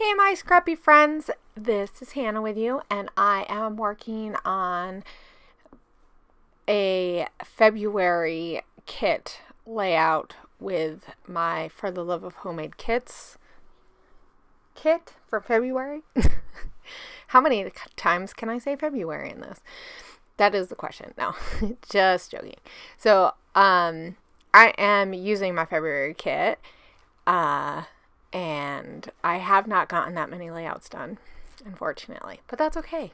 Hey, my scrappy friends, this is Hannah with you, and I am working on a February kit layout with my For the Love of Homemade Kits kit for February. How many times can I say February in this? That is the question. No, just joking. So, I am using my February kit, and I have not gotten that many layouts done, unfortunately, but that's okay.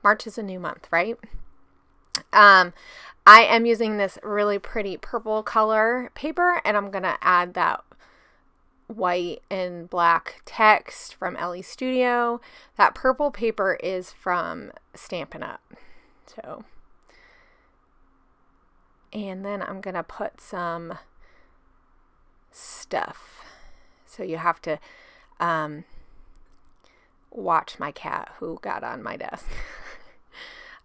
March is a new month, right? I am using this really pretty purple color paper, and I'm going to add that white and black text from Ellie Studio. That purple paper is from Stampin' Up. So, and then I'm going to put some stuff. So you have to watch my cat who got on my desk.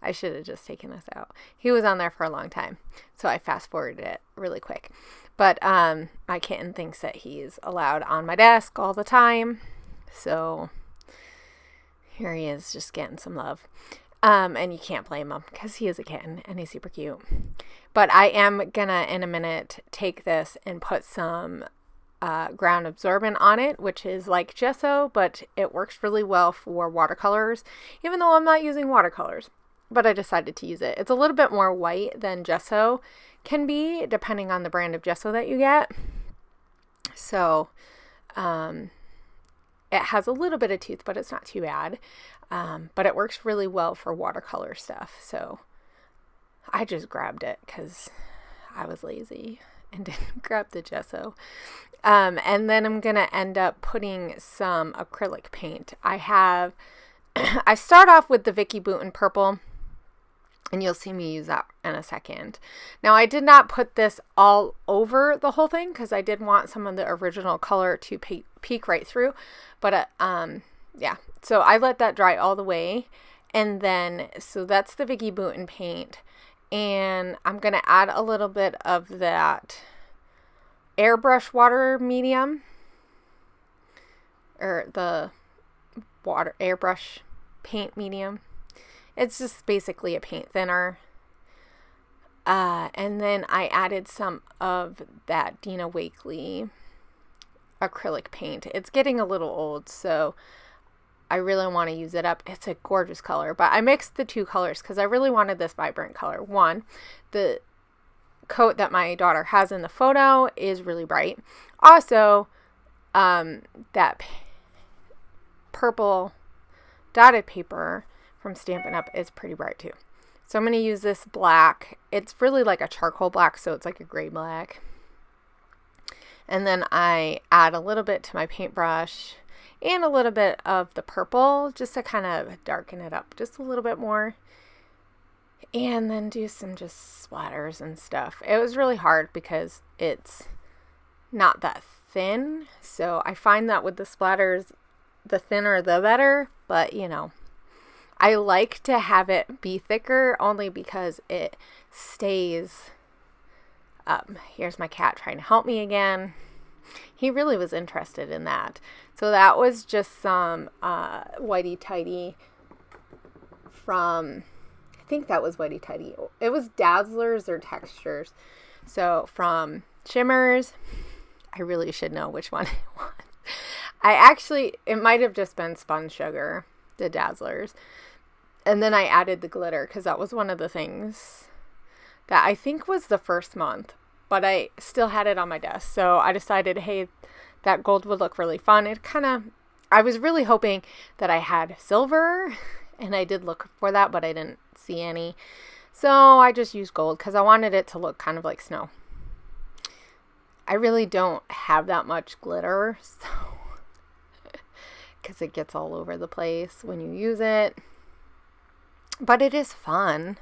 I should have just taken this out. He was on there for a long time, so I fast forwarded it really quick. But my kitten thinks that he's allowed on my desk all the time. So here he is just getting some love. And you can't blame him because he is a kitten and he's super cute. But I am going to, in a minute, take this and put some ground absorbent on it, which is like gesso, but it works really well for watercolors, even though I'm not using watercolors. But I decided to use it. It's a little bit more white than gesso can be, depending on the brand of gesso that you get. So, it has a little bit of tooth, but it's not too bad. But it works really well for watercolor stuff. So, I just grabbed it because I was lazy and didn't grab the gesso. And then I'm going to end up putting some acrylic paint. I start off with the Vicky Bouton purple, and you'll see me use that in a second. Now, I did not put this all over the whole thing because I did want some of the original color to peek right through. But, yeah, so I let that dry all the way. And then, so that's the Vicky Bouton paint. And I'm going to add a little bit of that airbrush water medium, or the water airbrush paint medium. It's just basically a paint thinner. And then I added some of that Dina Wakley acrylic paint. It's getting a little old, so I really want to use it up. It's a gorgeous color, but I mixed the two colors because I really wanted this vibrant color. One, the coat that my daughter has in the photo is really bright. Also, that purple dotted paper from Stampin' Up is pretty bright too. So I'm going to use this black. It's really like a charcoal black, so it's like a gray black. And then I add a little bit to my paintbrush and a little bit of the purple just to kind of darken it up just a little bit more. And then do some just splatters and stuff. It was really hard because it's not that thin. So I find that with the splatters, the thinner the better. But, you know, I like to have it be thicker only because it stays up. Here's my cat trying to help me again. He really was interested in that. So that was just some Whitey Tidy from... I think that was Whitey Tidy. It was Dazzlers or Textures. So from Shimmers, I really should know which one it was. It might have just been Spun Sugar, the Dazzlers. And then I added the glitter because that was one of the things that I think was the first month. But I still had it on my desk. So I decided, hey, that gold would look really fun. I was really hoping that I had silver. And I did look for that, but I didn't see any. So I just used gold because I wanted it to look kind of like snow. I really don't have that much glitter, so because it gets all over the place when you use it. But it is fun.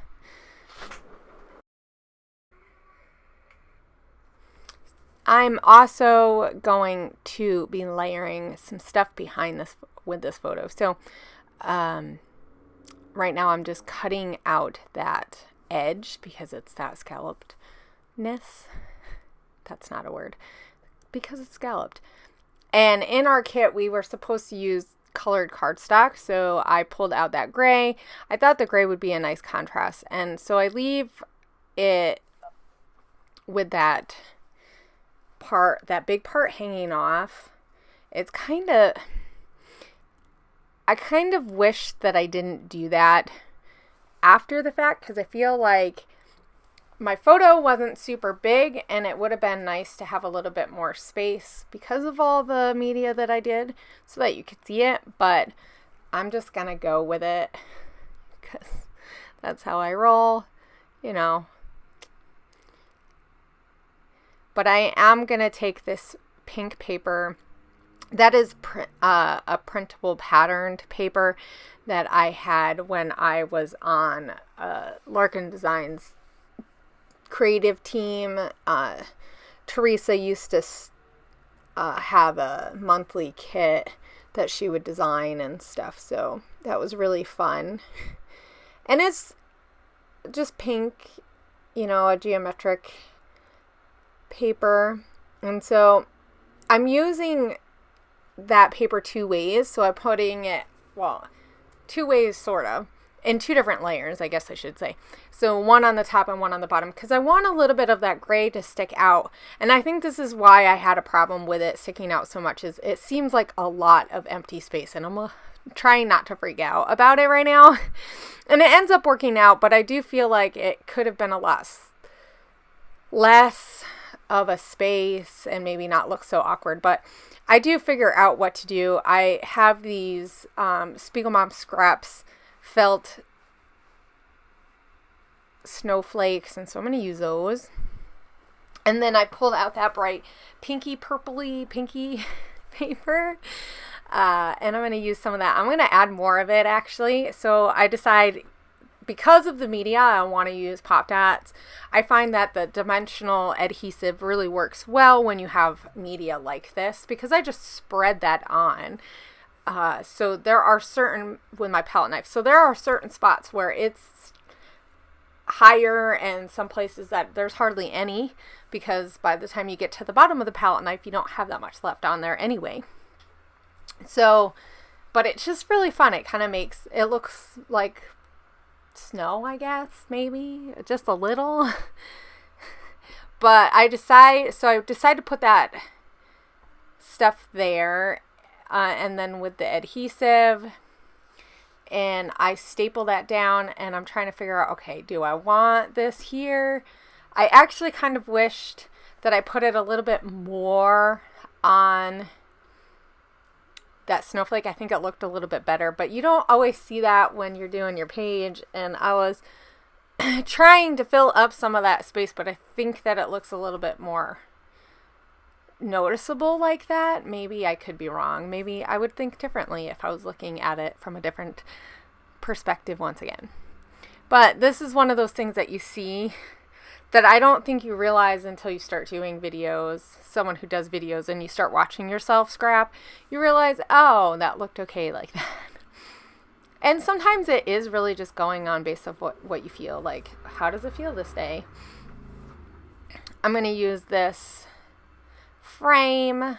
I'm also going to be layering some stuff behind this with this photo. So, right now I'm just cutting out that edge because it's that scallopedness. That's not a word. Because it's scalloped. And in our kit, we were supposed to use colored cardstock, so I pulled out that gray. I thought the gray would be a nice contrast, and so I leave it with that big part hanging off. It's I kind of wish that I didn't do that after the fact, because I feel like my photo wasn't super big and it would have been nice to have a little bit more space because of all the media that I did so that you could see it, but I'm just gonna go with it because that's how I roll, you know. But I am gonna take this pink paper that is a printable patterned paper that I had when I was on Larkin Designs creative team. Teresa used to have a monthly kit that she would design and stuff, so that was really fun. And it's just pink, you know, a geometric paper. And so I'm using that paper two ways, so I'm putting it, well, two ways sort of, in two different layers, I guess I should say. So one on the top and one on the bottom, because I want a little bit of that gray to stick out. And I think this is why I had a problem with it sticking out so much, is it seems like a lot of empty space, and I'm trying not to freak out about it right now. And it ends up working out, but I do feel like it could have been a lot less of a space and maybe not look so awkward, but I do figure out what to do. I have these Spiegelmom Scraps felt snowflakes, and so I'm going to use those. And then I pulled out that bright purpley paper, and I'm going to use some of that. I'm going to add more of it, actually. So I decide, because of the media, I want to use Pop Dots. I find that the dimensional adhesive really works well when you have media like this, because I just spread that on. So there are certain, with my palette knife, so there are certain spots where it's higher and some places that there's hardly any, because by the time you get to the bottom of the palette knife, you don't have that much left on there anyway. So, but it's just really fun. It kind of makes, it looks like snow, I guess, maybe just a little. But I decide to put that stuff there, and then with the adhesive, and I staple that down, and I'm trying to figure out, okay, do I want this here? I actually kind of wished that I put it a little bit more on that snowflake. I think it looked a little bit better, but you don't always see that when you're doing your page, and I was trying to fill up some of that space, but I think that it looks a little bit more noticeable like that. Maybe I could be wrong. Maybe I would think differently if I was looking at it from a different perspective once again. But this is one of those things that you see that I don't think you realize until you start doing videos. Someone who does videos and you start watching yourself scrap, you realize, oh, that looked okay like that. And sometimes it is really just going on based off what you feel. Like, how does it feel this day? I'm going to use this frame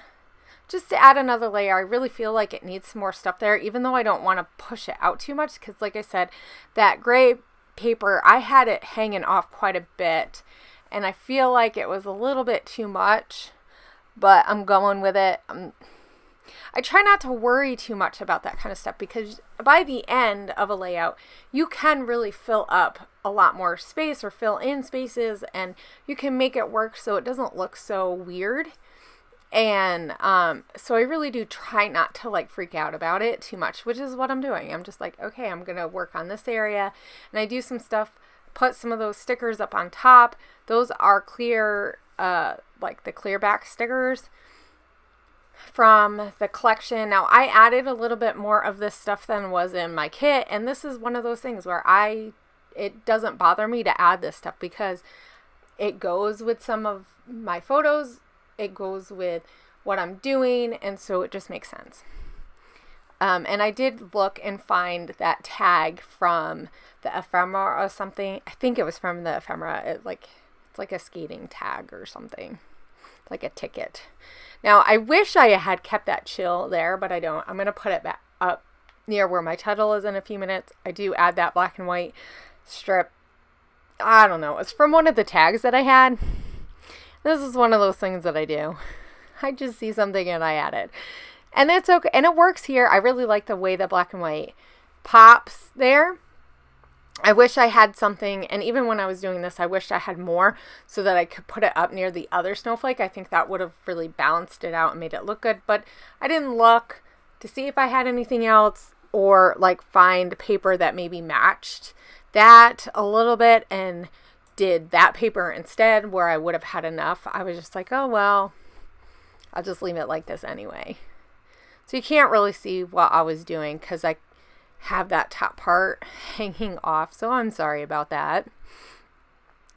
just to add another layer. I really feel like it needs some more stuff there, even though I don't want to push it out too much, because like I said, that gray paper, I had it hanging off quite a bit, and I feel like it was a little bit too much, but I'm going with it. I try not to worry too much about that kind of stuff, because by the end of a layout, you can really fill up a lot more space or fill in spaces, and you can make it work so it doesn't look so weird. And so I really do try not to like freak out about it too much, which is what I'm doing. I'm just like, okay, I'm going to work on this area, and I do some stuff, put some of those stickers up on top. Those are clear, like the clear back stickers from the collection. Now, I added a little bit more of this stuff than was in my kit, and this is one of those things where it doesn't bother me to add this stuff, because it goes with some of my photos, it goes with what I'm doing, and so it just makes sense. And I did look and find that tag from the ephemera or something. I think it was from the ephemera. It's like a skating tag or something. like a ticket. Now, I wish I had kept that chill there, but I don't. I'm going to put it back up near where my title is in a few minutes. I do add that black and white strip. I don't know. It's from one of the tags that I had. This is one of those things that I do. I just see something and I add it. And it's okay. And it works here. I really like the way the black and white pops there. I wish I had something, and even when I was doing this, I wish I had more so that I could put it up near the other snowflake. I think that would have really balanced it out and made it look good, but I didn't look to see if I had anything else or like find paper that maybe matched that a little bit and did that paper instead where I would have had enough. I was just like, oh, well, I'll just leave it like this anyway. So you can't really see what I was doing because I have that top part hanging off, so I'm sorry about that.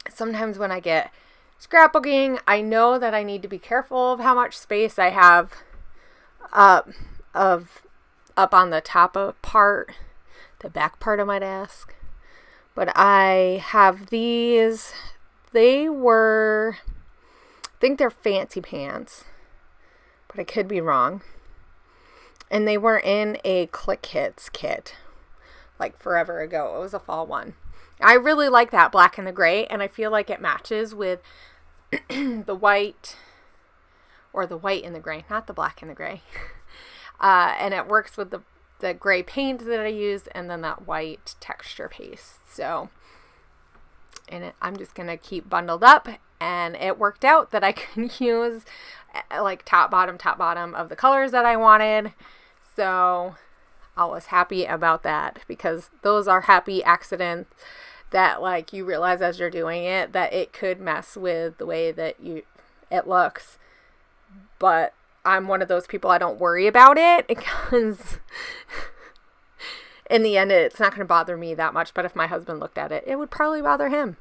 Sometimes when I get scrapbooking, I know that I need to be careful of how much space I have up on the top of part, the back part I might ask. But I have these, I think they're fancy pants, but I could be wrong. And they were in a Click Hits kit, like forever ago. It was a fall one. I really like that black and the gray, and I feel like it matches with the white, or the white and the gray, not the black and the gray. And it works with the gray paint that I use, and then that white texture paste. So, I'm just going to keep bundled up, and it worked out that I could use like top bottom of the colors that I wanted. So I was happy about that, because those are happy accidents that like you realize as you're doing it that it could mess with the way that it looks. But I'm one of those people, I don't worry about it because in the end it's not going to bother me that much. But if my husband looked at it, it would probably bother him.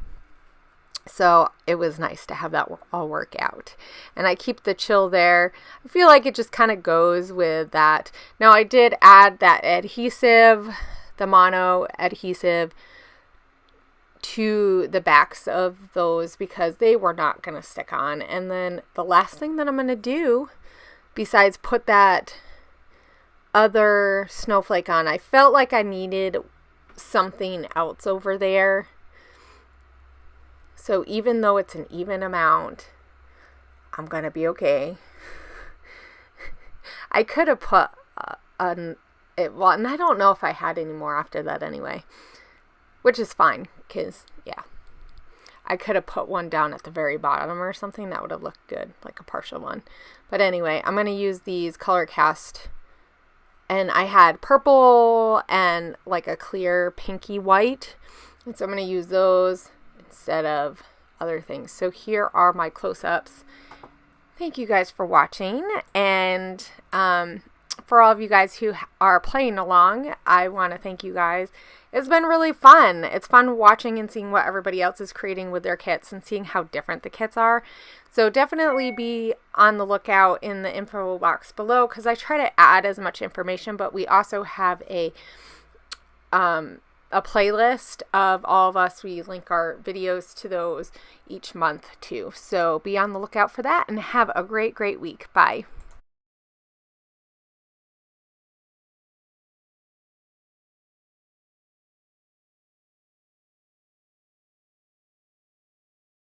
So it was nice to have that all work out. And I keep the chill there. I feel like it just kind of goes with that. Now I did add that adhesive, the mono adhesive, to the backs of those because they were not going to stick on. And then the last thing that I'm going to do, besides put that other snowflake on, I felt like I needed something else over there. So even though it's an even amount, I'm going to be okay. I could have put and I don't know if I had any more after that anyway, which is fine because, yeah, I could have put one down at the very bottom or something. That would have looked good, like a partial one. But anyway, I'm going to use these color cast, and I had purple and like a clear pinky white. And so I'm going to use those instead of other things. So here are my close-ups. Thank you guys for watching, and for all of you guys who are playing along, I want to thank you guys. It's been really fun. It's fun watching and seeing what everybody else is creating with their kits and seeing how different the kits are. So definitely be on the lookout in the info box below, because I try to add as much information, but we also have a playlist of all of us. We link our videos to those each month too. So be on the lookout for that, and have a great week. Bye.